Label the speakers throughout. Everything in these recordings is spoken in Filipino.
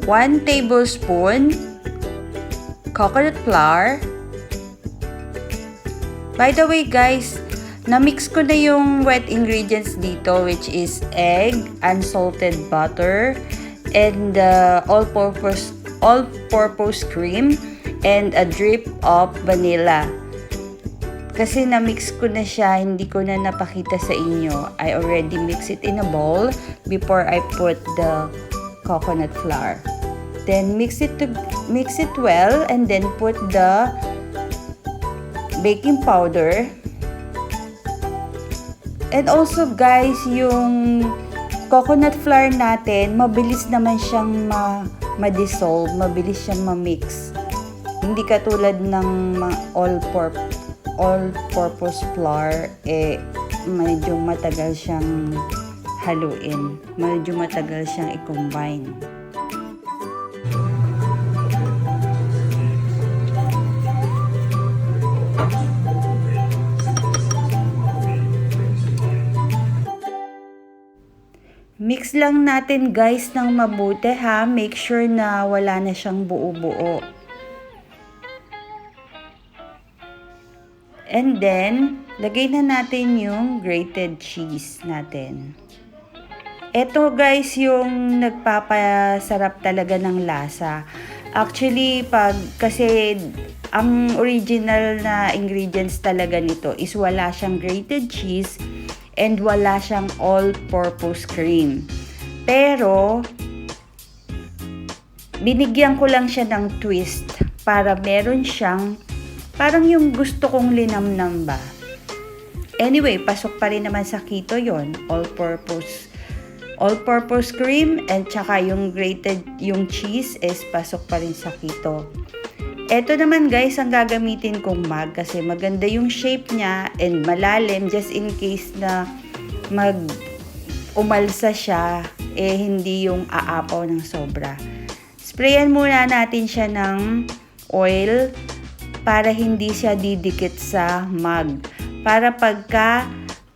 Speaker 1: 1 tablespoon coconut flour. By the way guys, na-mix ko na yung wet ingredients dito, which is egg, unsalted butter, and all-purpose cream, and a drip of vanilla. Kasi na-mix ko na siya, hindi ko na napakita sa inyo. I already mix it in a bowl before I put the coconut flour. Then mix it well, and then put the baking powder. And also guys, yung coconut flour natin, mabilis naman siyang ma-dissolve, mabilis siyang ma-mix. Hindi katulad ng all-purpose flour, medyo matagal siyang haluin, medyo matagal siyang i-combine. Mix lang natin guys ng mabuti ha. Make sure na wala na siyang buo-buo. And then, lagay na natin yung grated cheese natin. Ito guys yung nagpapasarap talaga ng lasa. Actually, kasi ang original na ingredients talaga nito is wala siyang grated cheese and wala siyang all-purpose cream. Pero, binigyan ko lang siya ng twist para meron siyang, parang yung gusto kong linamnam ba. Anyway, pasok pa rin naman sa keto yon, all-purpose cream, and tsaka yung grated, yung cheese is pasok pa rin sa keto. Ito naman guys, ang gagamitin kong mug kasi maganda yung shape niya and malalim, just in case na umalsa siya, hindi yung aapaw ng sobra. Sprayan muna natin siya ng oil para hindi siya didikit sa mug. Para pagka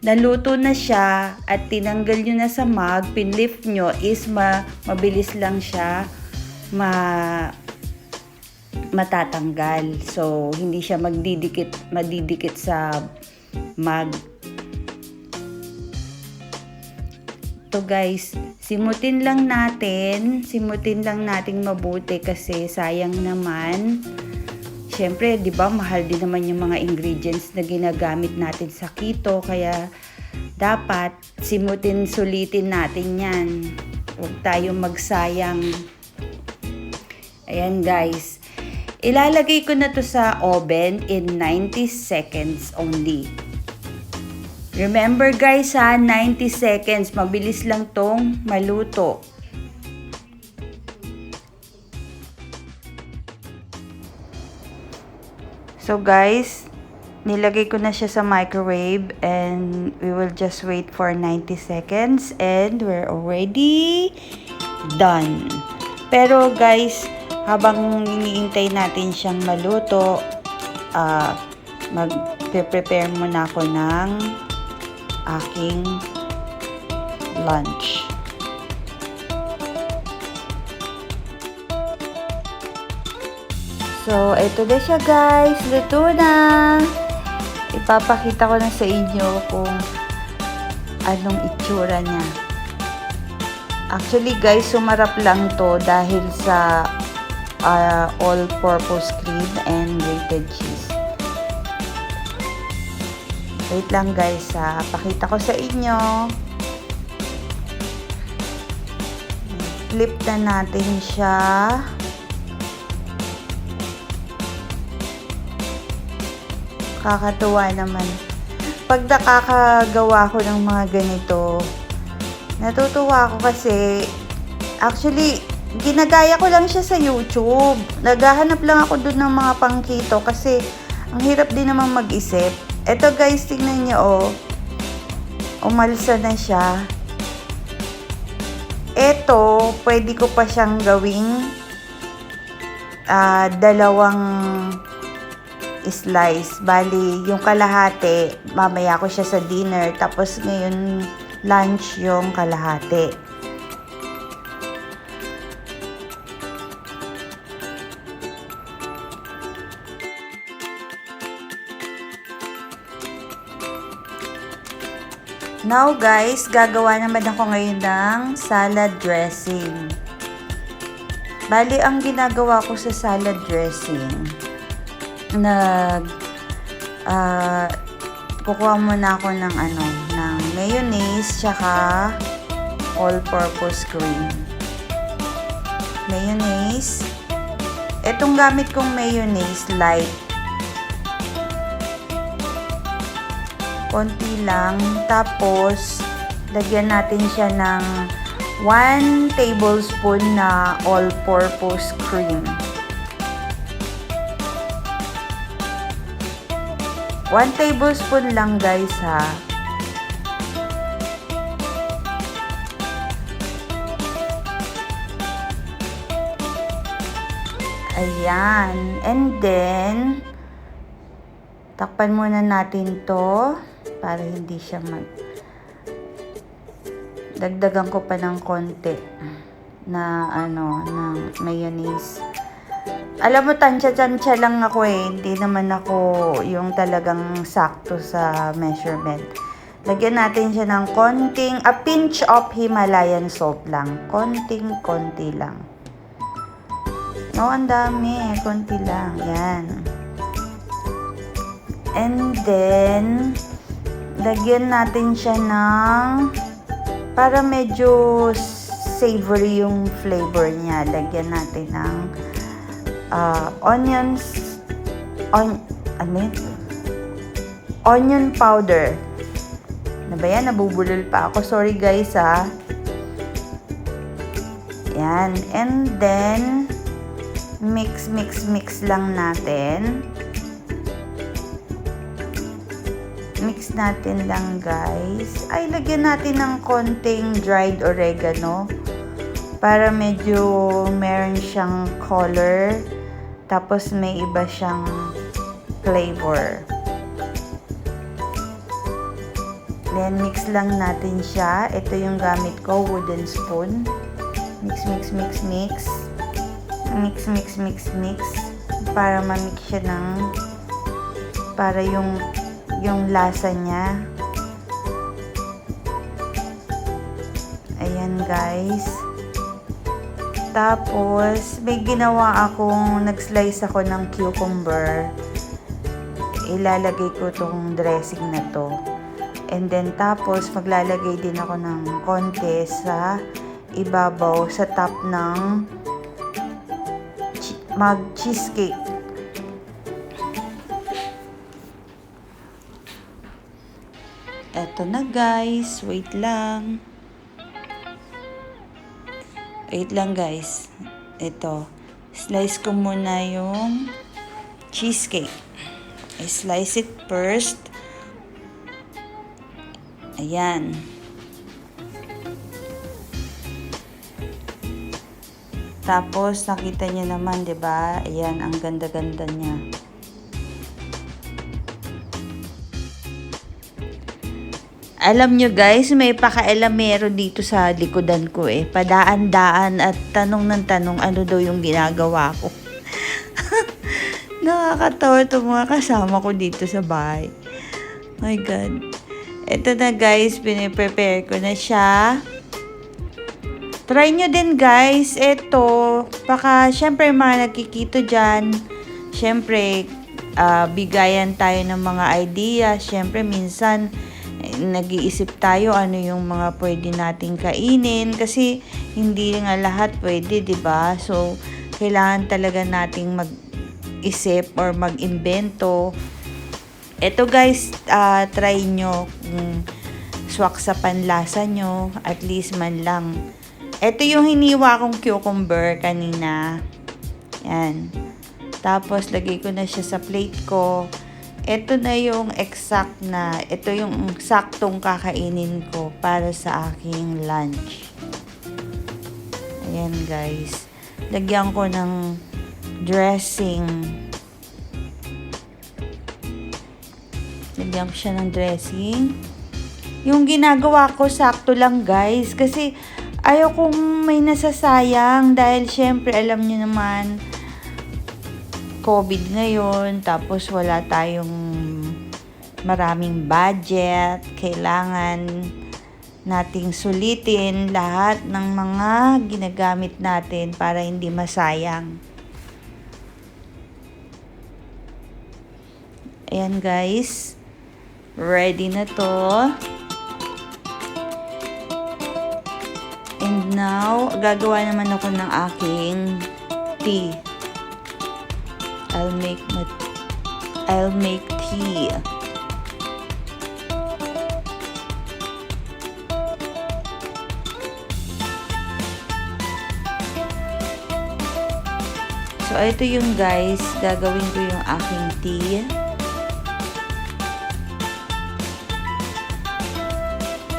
Speaker 1: naluto na siya at tinanggal nyo na sa mug, pinlift nyo is mabilis lang siya matatanggal. So, hindi siya madidikit sa mug. Ito guys, simutin lang natin mabuti kasi sayang naman. Siyempre, 'di ba, mahal din naman yung mga ingredients na ginagamit natin sa keto, kaya dapat sulitin natin 'yan. Huwag tayong magsayang. Ayan guys. Ilalagay ko na to sa oven in 90 seconds only. Remember guys ha, 90 seconds. Mabilis lang tong maluto. So guys, nilagay ko na siya sa microwave and we will just wait for 90 seconds and we're already done. Pero guys, habang iniintay natin siyang maluto, mag-prepare muna ako ng aking lunch. So, ito na siya guys. Luto na. Ipapakita ko na sa inyo kung anong itsura niya. Actually guys, sumarap lang to dahil sa all-purpose cream and grated cheese. Wait lang guys, pakita ko sa inyo. Flip na natin siya. Kakatuwa naman. Pag nakakagawa ko ng mga ganito, natutuwa ako kasi actually ginagaya ko lang siya sa YouTube. Naghahanap lang ako dun ng mga pang keto kasi ang hirap din naman mag-isip. Eto guys, tingnan nyo umalsa na siya. Eto, pwede ko pa siyang gawing dalawang slice. Bali, yung kalahati, mamaya ko siya sa dinner. Tapos ngayon, lunch yung kalahati. Now guys, gagawa naman ako ngayon ng salad dressing. Bali, ang ginagawa ko sa salad dressing, kukuha muna ako ng ng mayonnaise tsaka all-purpose cream. Mayonnaise. Etong gamit kong mayonnaise, light. Konti lang. Tapos, lagyan natin siya ng 1 tablespoon na all-purpose cream. 1 tablespoon lang guys ha. Ayan. And then, takpan muna natin to para hindi siya dagdagan ko pa ng konti na ng mayonnaise. Alam mo, tansya-tansya lang ako hindi naman ako yung talagang sakto sa measurement. Lagyan natin siya ng a pinch of Himalayan salt lang. Konti lang. No, ang dami. Konti lang. Yan. And then, lagyan natin siya ng, para medyo savory yung flavor niya, lagyan natin ng onion powder. Ano ba yan? Nabubulol pa ako. Sorry guys ha. Yan. And then, mix lang natin. Mix natin lang guys. Ay, lagyan natin ng konting dried oregano para medyo meron siyang color. Tapos may iba siyang flavor. Then mix lang natin siya. Ito yung gamit ko, wooden spoon. Mix. Mix para ma-mix siya para yung lasa niya. Ayan guys. Tapos may ginawa akong nag-slice ako ng cucumber. Ilalagay ko tong dressing na to. And then tapos maglalagay din ako ng konti sa ibabaw sa top ng cheesecake. Eto na guys, wait lang guys. Ito, slice ko muna yung cheesecake. I slice it first. Ayan. Tapos nakita niyo naman, 'di ba? Ayan, ang ganda-ganda niya. Alam nyo guys, may pakailamero dito sa likodan ko Padaan-daan at tanong ng tanong ano daw yung ginagawa ko. Nakakatawa itong mga kasama ko dito sa bahay. My God. Ito na guys, piniprepare ko na siya. Try nyo din guys. Ito, baka syempre mga nagkikito dyan. Syempre, bigayan tayo ng mga idea. Syempre, minsan nag-iisip tayo ano yung mga pwede nating kainin kasi hindi nga lahat pwede, 'di ba? So kailangan talaga nating mag-isip or mag-imbento. Ito guys, try nyo swak sa panlasa nyo, at least man lang. Ito yung hiniwa kong cucumber kanina. Yan. Tapos lagay ko na siya sa plate ko. Ito na yung ito yung saktong kakainin ko para sa aking lunch. Ayan guys. Lagyan ko ng dressing. Lagyan ko siya ng dressing. Yung ginagawa ko sakto lang guys. Kasi ayaw kong may nasasayang. Dahil syempre alam niyo naman, COVID ngayon, tapos wala tayong maraming budget, kailangan nating sulitin lahat ng mga ginagamit natin para hindi masayang. Ayan guys, ready na to. And now, gagawa naman ako ng aking tea. I'll make tea. So, ito yung guys, gagawin ko yung aking tea.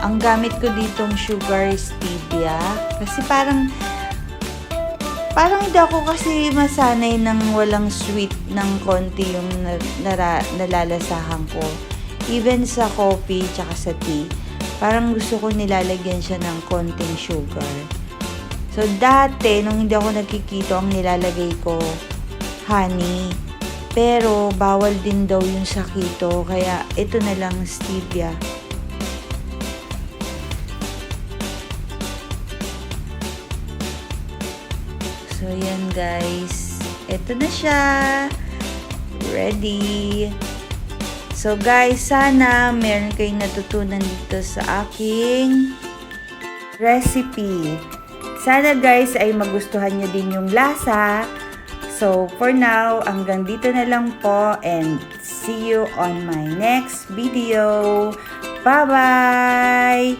Speaker 1: Ang gamit ko ditong sugar stevia. Kasi parang hindi ako kasi masanay ng walang sweet ng konti yung nalalasahan ko. Even sa coffee tsaka sa tea, parang gusto ko nilalagyan siya ng konting sugar. So, dati, nung hindi ako nagkikito, ang nilalagay ko, honey. Pero, bawal din daw yung sa keto. Kaya, ito na lang stevia. So, yan guys. Ito na siya. Ready. So, guys, sana meron kayong natutunan dito sa aking recipe. Sana guys ay magustuhan nyo din yung lasa. So, for now, hanggang dito na lang po and see you on my next video. Bye-bye!